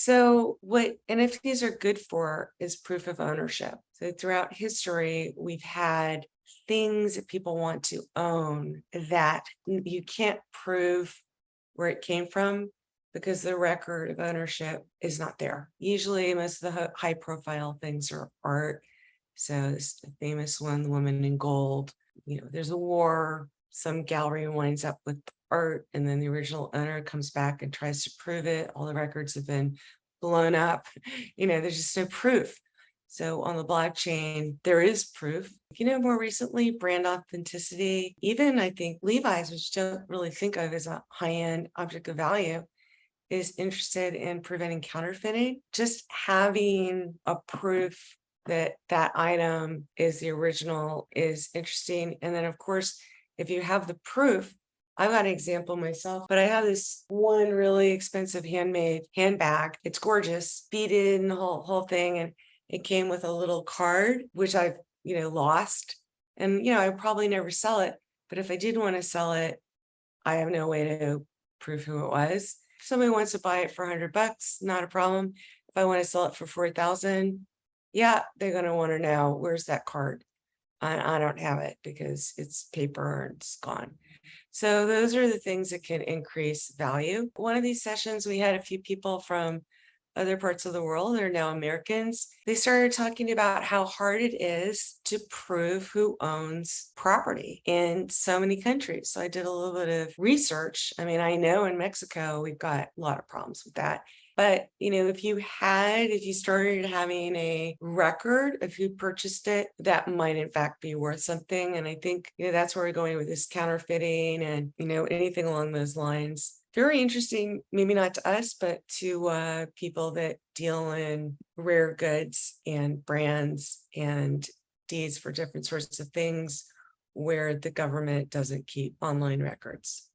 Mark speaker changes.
Speaker 1: So what NFTs are good for is proof of ownership. So throughout history, we've had things that people want to own that you can't prove where it came from because the record of ownership is not there. Usually most of the high profile things are art. So this famous one, the woman in gold, there's a war, some gallery winds up with art, and then the original owner comes back and tries to prove it. All the records have been blown up. There's just no proof. So on the blockchain, there is proof. More recently, brand authenticity, even I think Levi's, which don't really think of as a high-end object of value, is interested in preventing counterfeiting. Just having a proof that that item is the original is interesting. And then, of course, if you have the proof, I've got an example myself, but I have this one really expensive handmade handbag. It's gorgeous, beaded and the whole thing. And it came with a little card, which I've, lost. And, I probably never sell it. But if I did want to sell it, I have no way to prove who it was. If somebody wants to buy it for $100, not a problem. If I want to sell it for 4,000, yeah, they're going to want to know, where's that card? I don't have it because it's paper and it's gone. So those are the things that can increase value. One of these sessions, we had a few people from other parts of the world, they're now Americans. They started talking about how hard it is to prove who owns property in so many countries. So I did a little bit of research. I mean, I know in Mexico, we've got a lot of problems with that. But, if you started having a record of who purchased it, that might in fact be worth something. And I think, that's where we're going with this counterfeiting and, anything along those lines. Very interesting, maybe not to us, but to people that deal in rare goods and brands and deeds for different sorts of things where the government doesn't keep online records.